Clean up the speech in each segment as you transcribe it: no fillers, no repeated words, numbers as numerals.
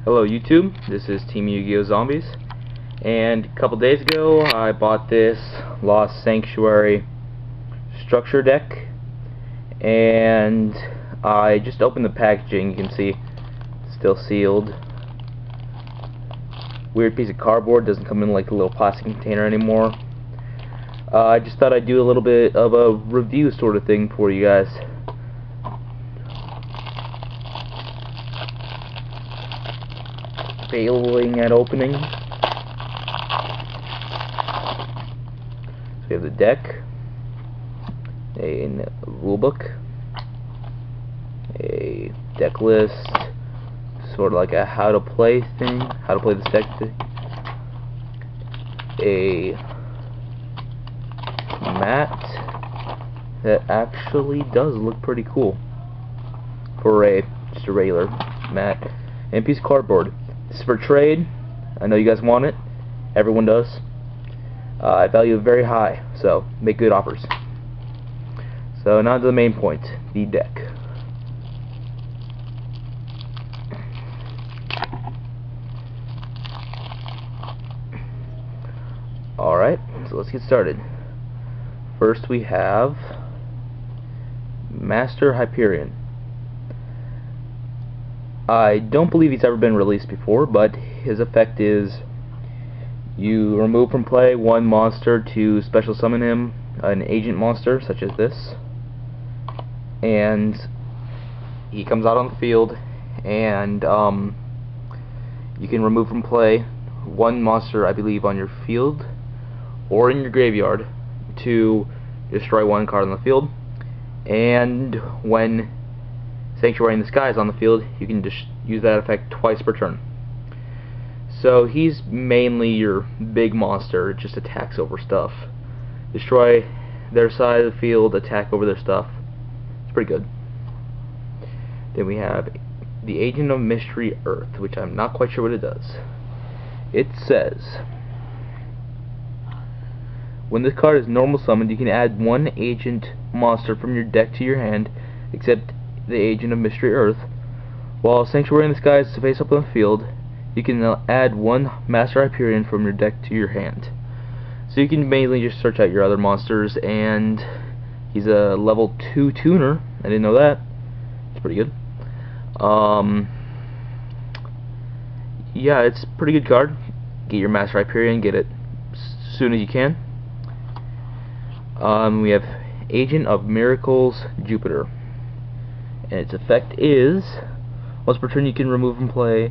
Hello YouTube, this is Team Yu-Gi-Oh! Zombies, and a couple days ago I bought this Lost Sanctuary structure deck, and I just opened the packaging. You can see it's still sealed. Weird piece of cardboard, doesn't come in like a little plastic container anymore. I just thought I'd do a little bit of a review sort of thing for you guys. Failing at opening. So we have the deck, a rulebook, a deck list, sort of like a how to play thing, how to play this deck thing, a mat that actually does look pretty cool for just a regular mat, and a piece of cardboard. This is for trade. I know you guys want it. Everyone does. I value it very high, so make good offers. So now to the main point, the deck. Alright, so let's get started. First we have Master Hyperion. I don't believe he's ever been released before, but his effect is you remove from play one monster to special summon him, an agent monster such as this, and he comes out on the field, and you can remove from play one monster, I believe, on your field or in your graveyard to destroy one card on the field, and when Sanctuary in the Sky is on the field, you can just use that effect twice per turn. So he's mainly your big monster. It just attacks over stuff. Destroy their side of the field, attack over their stuff. It's pretty good. Then we have the Agent of Mystery Earth, which I'm not quite sure what it does. It says, when this card is normal summoned, you can add one agent monster from your deck to your hand, except the Agent of Mystery Earth. While Sanctuary in the Sky is face up on the field, you can add one Master Hyperion from your deck to your hand. So you can mainly just search out your other monsters, and he's a level 2 tuner. I didn't know that. It's pretty good. Yeah, it's a pretty good card. Get your Master Hyperion, get it as soon as you can. We have Agent of Miracles Jupiter, and its effect is once per turn you can remove from play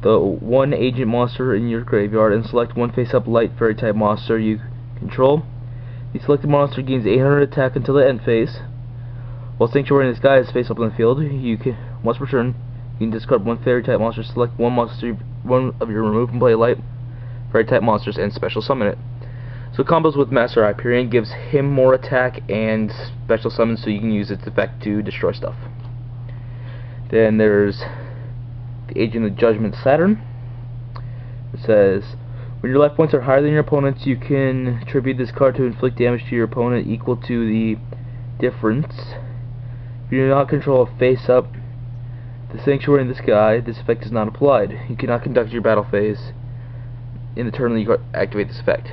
the one agent monster in your graveyard and select one face-up light fairy type monster you control. The selected monster gains 800 attack until the end phase. While Sanctuary in the Sky is face up on the field, you can once per turn you can discard one fairy type monster, select one of your remove from play light fairy type monsters, and special summon it. So combos with Master Hyperion gives him more attack and special summon, so you can use its effect to destroy stuff. Then there's the Agent of Judgment Saturn. It says, when your life points are higher than your opponent's, you can attribute this card to inflict damage to your opponent equal to the difference. If you do not control a face-up the Sanctuary in the Sky, this effect is not applied. You cannot conduct your battle phase in the turn that you activate this effect.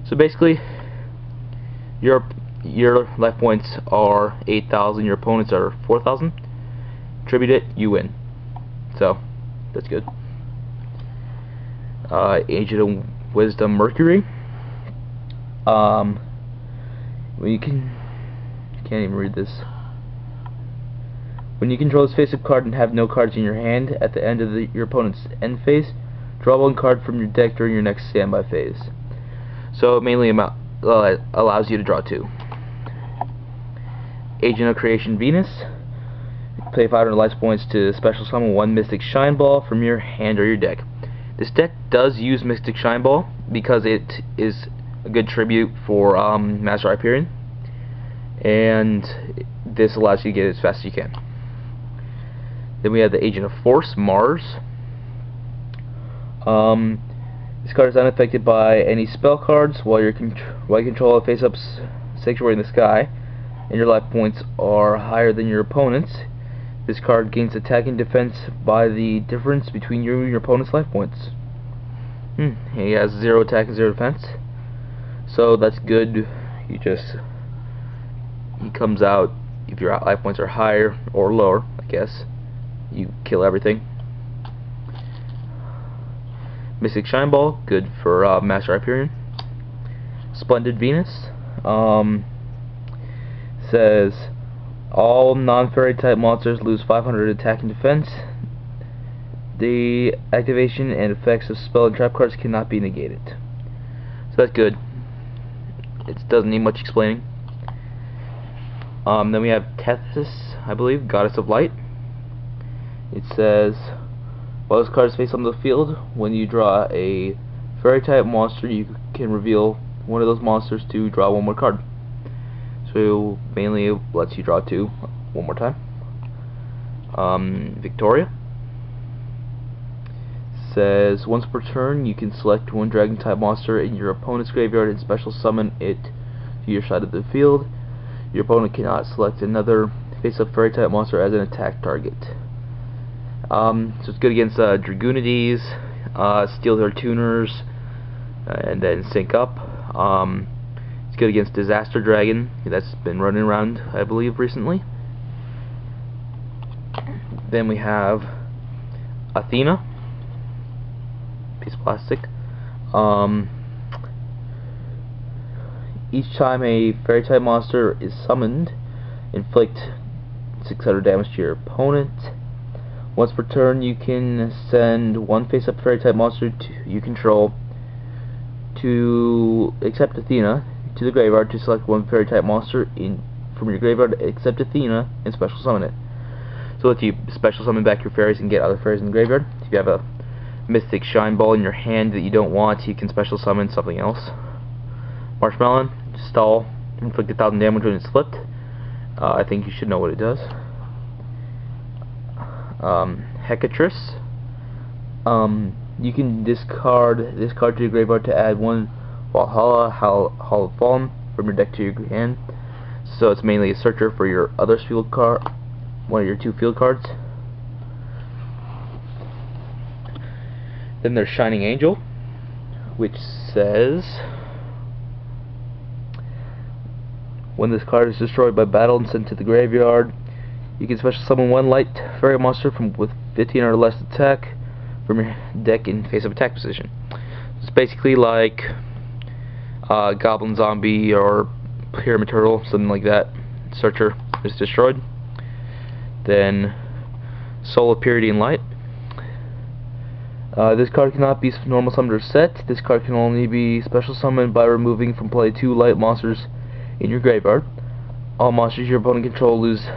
So basically, your life points are 8,000, your opponent's are 4,000. Tribute it, you win. So that's good. Agent of Wisdom Mercury. Well, you can't even read this. When you control this face-up card and have no cards in your hand at the end of your opponent's end phase, draw one card from your deck during your next standby phase. So it mainly allows you to draw two. Agent of Creation Venus. Pay 500 life points to special summon one Mystic Shine Ball from your hand or your deck. This deck does use Mystic Shine Ball because it is a good tribute for Master Hyperion, and this allows you to get it as fast as you can. Then we have the Agent of Force, Mars. This card is unaffected by any spell cards while you control a face-up Sanctuary in the Sky, and your life points are higher than your opponent's. This card gains attack and defense by the difference between you and your opponent's life points. He has 0 attack and 0 defense, so that's good. He comes out if your life points are higher or lower, I guess. You kill everything. Mystic Shine Ball, good for Master Hyperion. Splendid Venus says all non-fairy type monsters lose 500 attack and defense. The activation and effects of spell and trap cards cannot be negated. So that's good. It doesn't need much explaining. Then we have Tethys, I believe, Goddess of Light. It says, while this card is face on the field, when you draw a fairy type monster, you can reveal one of those monsters to draw one more card. So mainly it lets you draw 2 one more time. Victoria says, once per turn, you can select one dragon type monster in your opponent's graveyard and special summon it to your side of the field. Your opponent cannot select another face-up fairy type monster as an attack target. So it's good against Dragoonides, Steel Hair Tuners, and then Sync Up. It's good against Disaster Dragon, that's been running around, I believe, recently. Then we have Athena, piece of plastic. Each time a fairy type monster is summoned, inflict 600 damage to your opponent. Once per turn, you can send one face-up fairy type monster you control to accept Athena to the graveyard to select one fairy type monster from your graveyard, except Athena, and special summon it. So if you special summon back your fairies and get other fairies in the graveyard, if you have a Mystic Shine Ball in your hand that you don't want, you can special summon something else. Marshmallow, stall, inflict 1,000 damage when it's flipped. I think you should know what it does. Hecatrice. You can discard this card to your graveyard to add one Valhalla, Hall of Fallen from your deck to your hand. So it's mainly a searcher for your other field card, one of your 2 field cards. Then there's Shining Angel, which says, when this card is destroyed by battle and sent to the graveyard, you can special summon one light fairy monster with 15 or less attack from your deck in face-up attack position. It's basically like Goblin Zombie or Pyramid Turtle, something like that. Searcher is destroyed. Then Soul of Purity and Light. This card cannot be normal summoned or set. This card can only be special summoned by removing from play 2 light monsters in your graveyard. All monsters your opponent control lose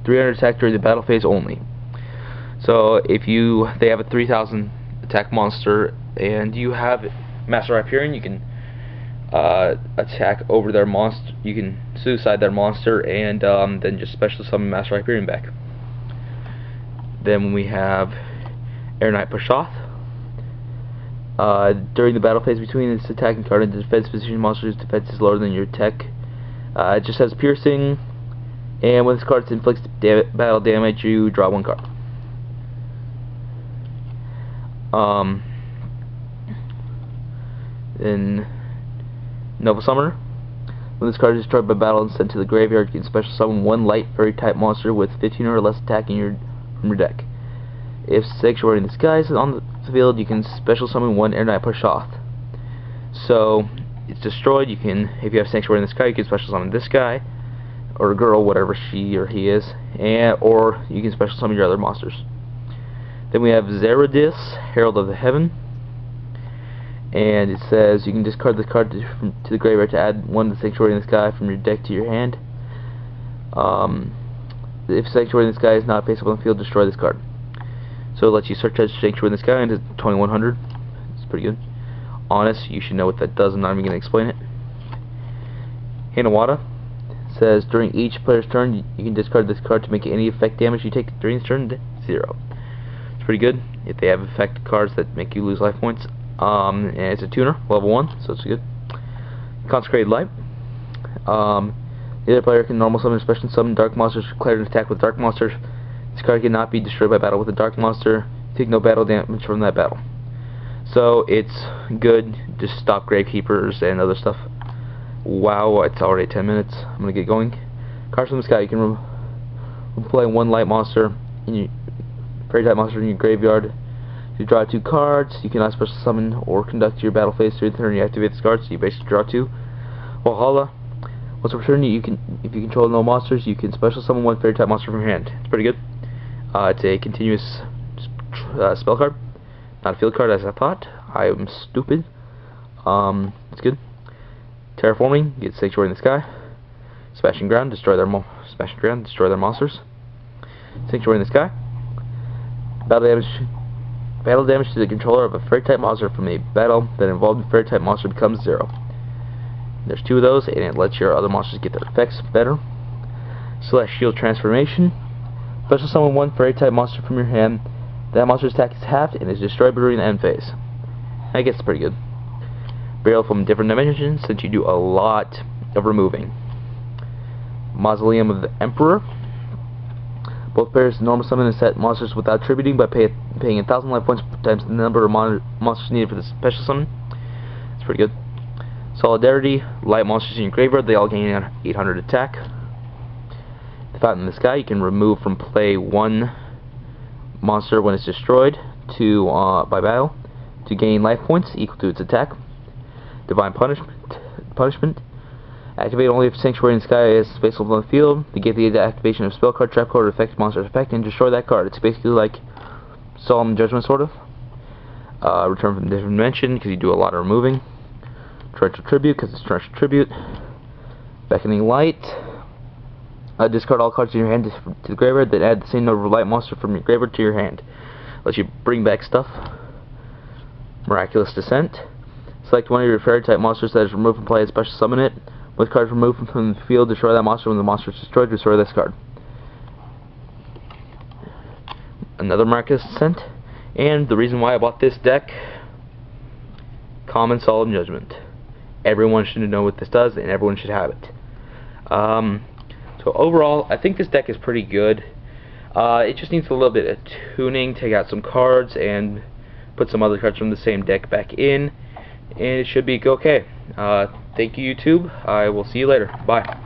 300 attack during the battle phase only. So if they have a 3,000 attack monster and you have Master Hyperion, you can attack over their monster. You can suicide their monster and then just special summon Master Hyperion back. Then we have Air Knight Pashoth. During the battle phase between its attacking card and the defense position, monster's defense is lower than your attack. It just has piercing, and when this card inflicts battle damage, you draw 1 card. Then Nova Summoner. When this card is destroyed by battle and sent to the graveyard, you can special summon one light fairy type monster with 15 or less attack from your deck. If Sanctuary in the Skies is on the field, you can special summon one Air Knight Pashoth. So it's destroyed. You can, if you have Sanctuary in the Sky, you can special summon this guy or a girl, whatever she or he is, or you can special summon your other monsters. Then we have Zeradis, Herald of the Heaven, and it says you can discard this card to the graveyard to add one to Sanctuary in the Sky from your deck to your hand. If Sanctuary in the Sky is not face up on the field, destroy this card. So it lets you search Sanctuary in the Sky into 2100. It's pretty good. Honest, you should know what that does. I'm not even going to explain it. Hinawata says during each player's turn, you can discard this card to make any effect damage you take during this turn 0. It's pretty good if they have effect cards that make you lose life points. And it's a tuner, level 1, so it's good. Consecrated Light. The other player can normal summon or special summon dark monsters, declare an attack with dark monsters This card cannot be destroyed by battle with a dark monster. You take no battle damage from that battle. So it's good to stop Gravekeepers and other stuff. Wow, it's already 10 minutes. I'm gonna get going. Cards from the sky. You can play one light monster in your fairy type monster in your graveyard. If you draw 2 cards, you cannot special summon or conduct your battle phase through the turn you activate this card, so you basically draw 2. Valhalla. Once per turn, if you control no monsters, you can special summon one fairy type monster from your hand. It's pretty good. It's a continuous spell card, not a field card as I thought. I am stupid. It's good. Terraforming, get Sanctuary in the Sky. Smashing Ground, destroy their monsters. Sanctuary in the Sky. Battle damage to the controller of a fairy type monster from a battle that involved a fairy type monster becomes 0. There's 2 of those, and it lets your other monsters get their effects better. Celestial Transformation. Special summon one fairy type monster from your hand. That monster's attack is halved and is destroyed during the end phase. I guess it's pretty good. Burial from different dimensions, since you do a lot of removing. Mausoleum of the Emperor. Both players normal summon and set monsters without tributing by paying 1,000 life points times the number of monsters needed for the special summon. It's pretty good. Solidarity, light monsters in your graveyard, they all gain 800 attack. The Fountain in the Sky, you can remove from play 1 monster when it's destroyed by battle to gain life points equal to its attack. Divine Punishment. Activate only if Sanctuary in the Sky is spaceable on the field. To get the activation of spell card, trap card, or affect monster's effect, and destroy that card. It's basically like Solemn Judgment, sort of. Return from a different dimension, because you do a lot of removing. Torrential Tribute, because it's Torrential Tribute. Beckoning Light. Discard all cards in your hand to the graveyard, then add the same number of light monster from your graveyard to your hand. Lets you bring back stuff. Miraculous Descent. Select one of your fairy type monsters that is removed from play and special summon it. With cards removed from the field, destroy that monster. When the monster is destroyed, destroy this card. Another Miraculous Descent. And the reason why I bought this deck, Common Solemn Judgment. Everyone should know what this does, and everyone should have it. So overall, I think this deck is pretty good. It just needs a little bit of tuning, take out some cards, and put some other cards from the same deck back in, and it should be okay. Thank you, YouTube. I will see you later. Bye.